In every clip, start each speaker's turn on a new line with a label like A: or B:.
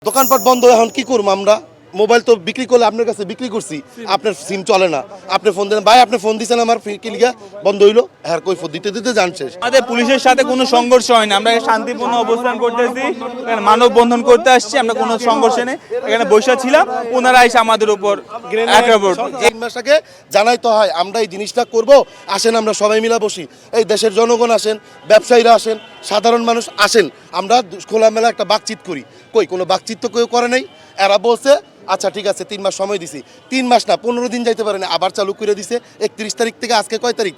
A: দোকানপাট বন্ধ, এখন কি করবো আমরা? মোবাইল তো বিক্রি করলে আপনার কাছে বিক্রি করছি, আপনার সিম চলে না, আপনি ফোন দেন ভাই, আপনি ফোন দিচ্ছেন আমার কিলিগা বন্ধ হইলো, হ্যাঁ কই ফোন দিতে দিতে জান শেষ।
B: আমাদের পুলিশের সাথে কোনো সংঘর্ষ হয় না, আমরা শান্তিপূর্ণ অবস্থান করতেছি, মানববন্ধন করতে আসছি, আমরা কোনো সংঘর্ষে নেই, এখানে বসে ছিলাম, ওনারা এসে আমাদের উপর
A: 3 মাস আগে জানাই তো হয় আমরা এই জিনিসটা করব, আসেন আমরা সবাই মিলা বসি, এই দেশের জনগণ আসেন, ব্যবসায়ীরা আসেন, সাধারণ মানুষ আসেন, আমরা খোলামেলা একটা বাকচিত করি। কই কোনো বাকচিত তো কেউ করে নাই। এরা বলছে আচ্ছা ঠিক আছে 3 মাস সময় দিছি, 3 মাস না 15 দিন যাইতে পারে না, আবার চালু করে দিছে 31 তারিখ থেকে। আজকে কয় তারিখ?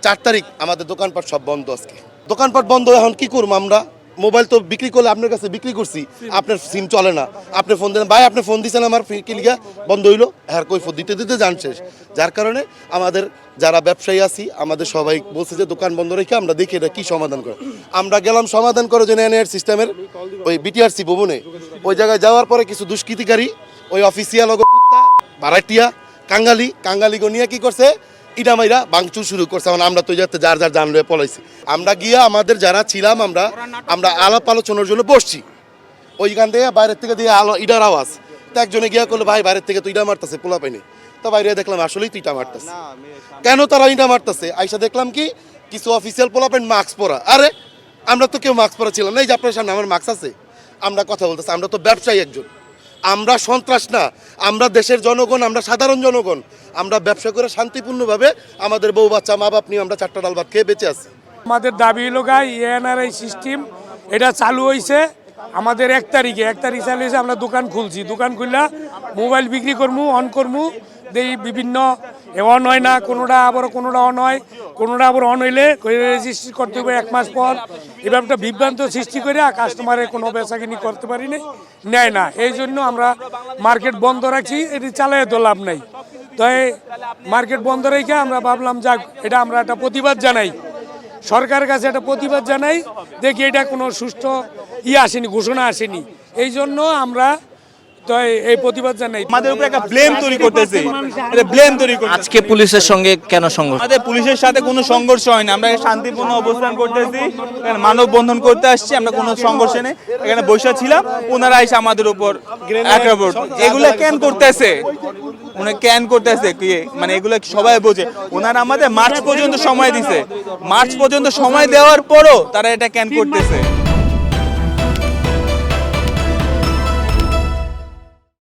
A: 4 তারিখ। আমাদের দোকানপাট সব বন্ধ আজকে। দোকানপাট বন্ধ, এখন কি করবো আমরা? মোবাইল তো বিক্রি করলে আপনার কাছে বিক্রি করছি, আপনার সিম চলে না, আপনি ফোন দেন ভাই, আপনি ফোন দিচ্ছেন আমার কিলিগা বন্ধ হইলো, হ্যাঁ কই ফোন দিতে দিতে জান শেষ। যার কারণে আমাদের যারা ব্যবসায়ী আছি, আমাদের সবাই বলছে যে দোকান বন্ধ রেখে আমরা দেখি এটা কি সমাধান করে। আমরা গেলাম সমাধান করে জন্য এনআইআর সিস্টেমের ওই বিটিআরসি ভবনে। ওই জায়গায় যাওয়ার পরে কিছু দুষ্কৃতিকারী ওই অফিসিয়াল কুত্তা ভাড়াটিয়া কাঙ্গালি নিয়ে কি করছে, ইটা মাইরা ভাঙচুর শুরু করছে। এখন আমরা তো যাতে যার যার জান লয়ে পলাইছি। আমরা গিয়া আমাদের যারা ছিলাম আমরা আলাপ আলোচনার জন্য বসছি। ওইখান থেকে বাইরের থেকে দিয়ে ইটার আওয়াজ তো একজনে গিয়া করলো ভাই বাইরের থেকে তো ইটা মারতেছে পোলা পাইনি। তো বাইরে দেখলাম আসলেই তো ইটা মারতেছে। কেন তারা ইটা মারতেছে? আইসা দেখলাম কি কিছু অফিসিয়াল পোলা পাইন মাস্ক পরা। আরে আমরা তো কেউ মাস্ক পরা ছিলাম না, এই যে আপনার সামনে আমার মাস্ক আছে, আমরা কথা বলতেছি, আমরা তো ব্যবসায়ী একজন, আমরা সন্ত্রাস না, আমরা দেশের জনগণ, আমরা সাধারণ জনগণ, আমরা ব্যবসা করে শান্তিপূর্ণভাবে আমাদের বউ বাচ্চা মা বাপ নিয়ে আমরা 4টা ডাল ভাত খেয়ে বেঁচে আছি।
C: আমাদের দাবি হলো গাই এনআরআই সিস্টেম এটা চালু হয়েছে আমাদের 1 তারিখ চালু হয়েছে। আমরা দোকান খুলছি, দোকান খুললা মোবাইল বিক্রি করবো, অন করবো, দেই বিভিন্ন অন হয় না, কোনোটা অন হয়, কোনোটা আবার অন হইলে রেজিস্ট্রি করতে হবে 1 মাস পর। এবার একটা বিভ্রান্ত সৃষ্টি করে কাস্টমারের কোনো বেচাকিনি করতে পারি নেয় না। এই জন্য আমরা মার্কেট বন্ধ রাখছি, এটি চালাই তো লাভ নাই। তো এই মার্কেট বন্ধ রেখে আমরা ভাবলাম যাক এটা আমরা একটা প্রতিবাদ জানাই, সরকারের কাছে একটা প্রতিবাদ জানাই, দেখি এটা কোনো সুষ্ঠু আসেনি, ঘোষণা আসেনি, এই জন্য আমরা তো এই প্রতিবাদ জানাই।
B: আমাদের উপর একটা ব্লেম তৈরি করতেছে,
D: আজকে পুলিশের সঙ্গে কেন সংঘর্ষ?
B: আমাদের পুলিশের সাথে কোনো সংঘর্ষ হয় না, আমরা শান্তিপূর্ণ অবস্থান করতেছি, মানববন্ধন করতে আসছি, আমরা কোনো সংঘর্ষে নেই, এখানে বসে ছিলাম, ওনারা এসে আমাদের উপর এগুলো ক্যান করতেছে, কি মানে এগুলো সবাই বোঝে। ওনারা আমাদের মার্চ পর্যন্ত সময় দিছে, মার্চ পর্যন্ত সময় দেওয়ার পরও তারা এটা ক্যান করতেছে।